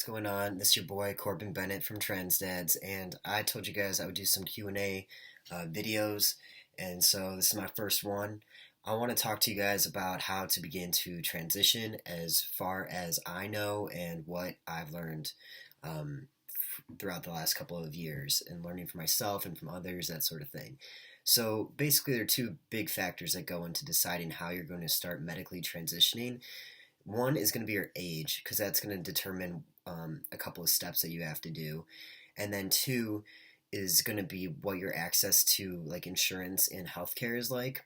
going on? This is your boy Corbin Bennett from Transdads, and I told you guys I would do some Q&A videos, and so this is my first one. I want to talk to you guys about how to begin to transition as far as I know and what I've learned throughout the last couple of years and learning from myself and from others, that sort of thing. So basically, there are two big factors that go into deciding how you're going to start medically transitioning. One is going to be your age, because that's going to determine a couple of steps that you have to do. And then two is going to be what your access to like insurance and healthcare is like.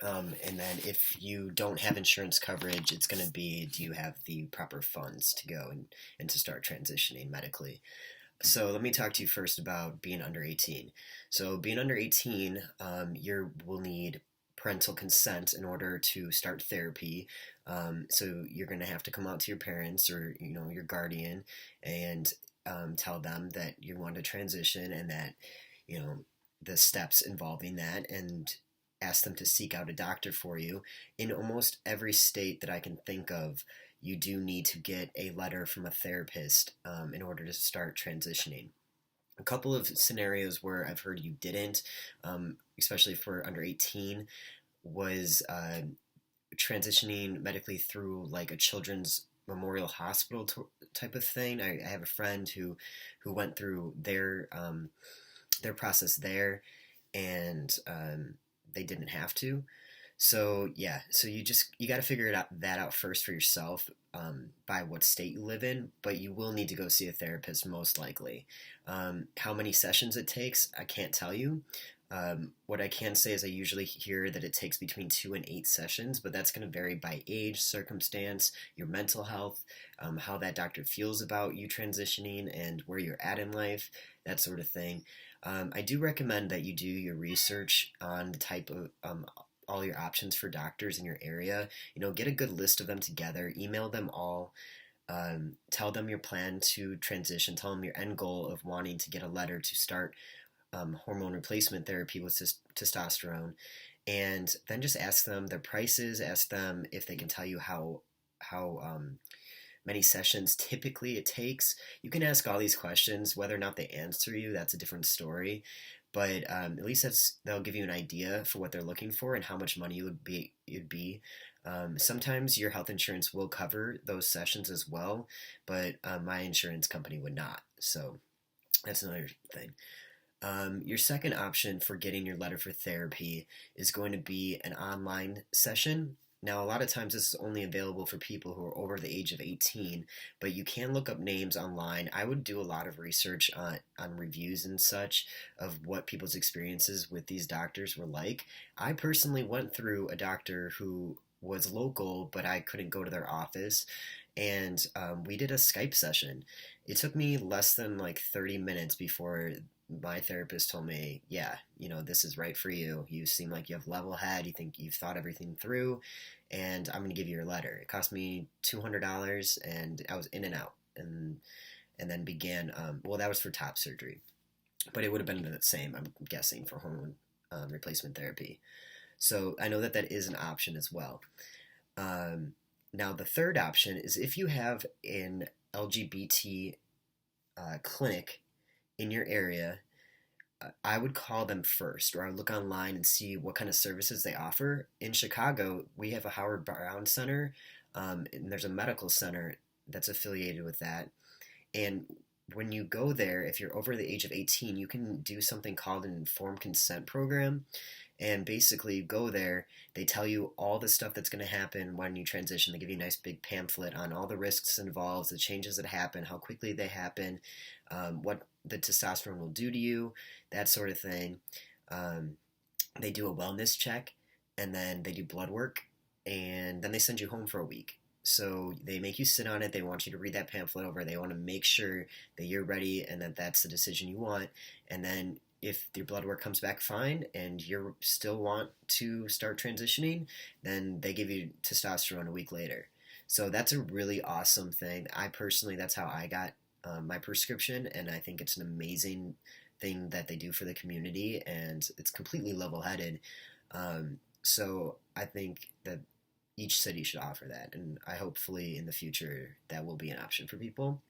And then if you don't have insurance coverage, it's going to be, do you have the proper funds to go and to start transitioning medically? So let me talk to you first about being under 18. So being under 18, you will need parental consent in order to start therapy. So you're going to have to come out to your parents or your guardian and tell them that you want to transition and that the steps involving that, and ask them to seek out a doctor for you. In almost every state that I can think of, you do need to get a letter from a therapist in order to start transitioning. A couple of scenarios where I've heard you didn't, especially for under 18, was transitioning medically through like a children's memorial hospital type of thing. I have a friend who went through their process there, and they didn't have to. So yeah, so you got to figure that out first for yourself, by what state you live in. But you will need to go see a therapist most likely. How many sessions it takes, I can't tell you. What I can say is I usually hear that it takes between 2 and 8 sessions, but that's going to vary by age, circumstance, your mental health, how that doctor feels about you transitioning, and where you're at in life, that sort of thing. I do recommend that you do your research on the type of all your options for doctors in your area. Get a good list of them together, email them all, tell them your plan to transition, tell them your end goal of wanting to get a letter to start hormone replacement therapy with testosterone, and then just ask them their prices, ask them if they can tell you how many sessions typically it takes. You can ask all these questions. Whether or not they answer you, that's a different story. But at least they'll give you an idea for what they're looking for and how much money it'd be. Sometimes your health insurance will cover those sessions as well, but my insurance company would not. So that's another thing. Your second option for getting your letter for therapy is going to be an online session. Now, a lot of times this is only available for people who are over the age of 18, but you can look up names online. I would do a lot of research on reviews and such of what people's experiences with these doctors were like. I personally went through a doctor who was local, but I couldn't go to their office, and we did a Skype session. It took me less than like 30 minutes before my therapist told me, yeah, this is right for you. You seem like you have level head. You think you've thought everything through, and I'm going to give you your letter. It cost me $200, and I was in and out, and then began. Well, that was for top surgery, but it would have been the same, I'm guessing, for hormone replacement therapy. So I know that is an option as well. Now, the third option is if you have an LGBT clinic in your area, I would call them first, or I would look online and see what kind of services they offer. In Chicago, we have a Howard Brown Center, and there's a medical center that's affiliated with that. And when you go there, if you're over the age of 18, you can do something called an informed consent program. And basically, you go there, they tell you all the stuff that's going to happen when you transition. They give you a nice big pamphlet on all the risks involved, the changes that happen, how quickly they happen, what the testosterone will do to you, that sort of thing. They do a wellness check, and then they do blood work, and then they send you home for a week. So they make you sit on it. They want you to read that pamphlet over. They want to make sure that you're ready and that that's the decision you want. And then if your blood work comes back fine and you still want to start transitioning, then they give you testosterone a week later. So that's a really awesome thing. That's how I got my prescription, and I think it's an amazing thing that they do for the community, and it's completely level-headed. So I think that each city should offer that, and I hopefully in the future that will be an option for people.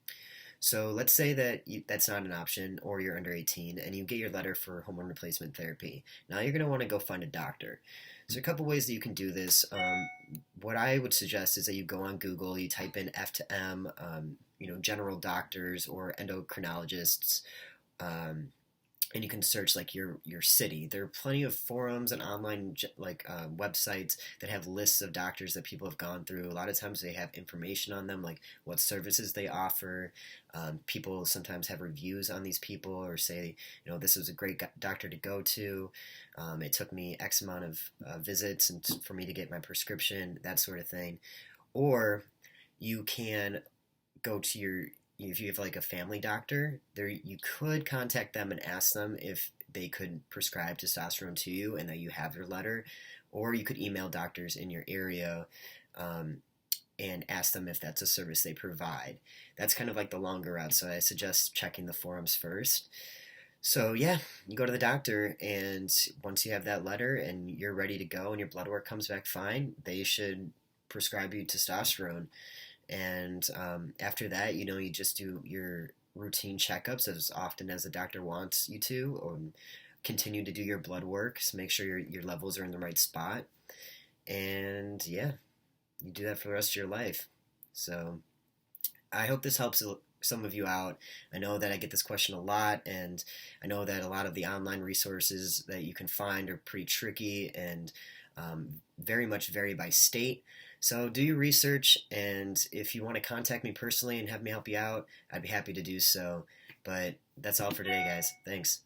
So let's say that that's not an option, or you're under 18 and you get your letter for hormone replacement therapy. Now you're going to want to go find a doctor. So a couple ways that you can do this. What I would suggest is that you go on Google, you type in FTM, general doctors or endocrinologists, um, and you can search like your city. There are plenty of forums and online websites that have lists of doctors that people have gone through. A lot of times they have information on them, like what services they offer. People sometimes have reviews on these people, or say, this was a great doctor to go to. It took me X amount of visits and for me to get my prescription, that sort of thing. Or you can go to if you have like a family doctor, there you could contact them and ask them if they could prescribe testosterone to you and that you have your letter, or you could email doctors in your area and ask them if that's a service they provide. That's kind of like the longer route, so I suggest checking the forums first. So yeah, you go to the doctor, and once you have that letter and you're ready to go and your blood work comes back fine, they should prescribe you testosterone. And after that, you just do your routine checkups as often as the doctor wants you to, or continue to do your blood work, so make sure your levels are in the right spot. And yeah, you do that for the rest of your life. So I hope this helps some of you out. I know that I get this question a lot, and I know that a lot of the online resources that you can find are pretty tricky and very much vary by state. So do your research, and if you want to contact me personally and have me help you out, I'd be happy to do so. But that's all for today, guys. Thanks.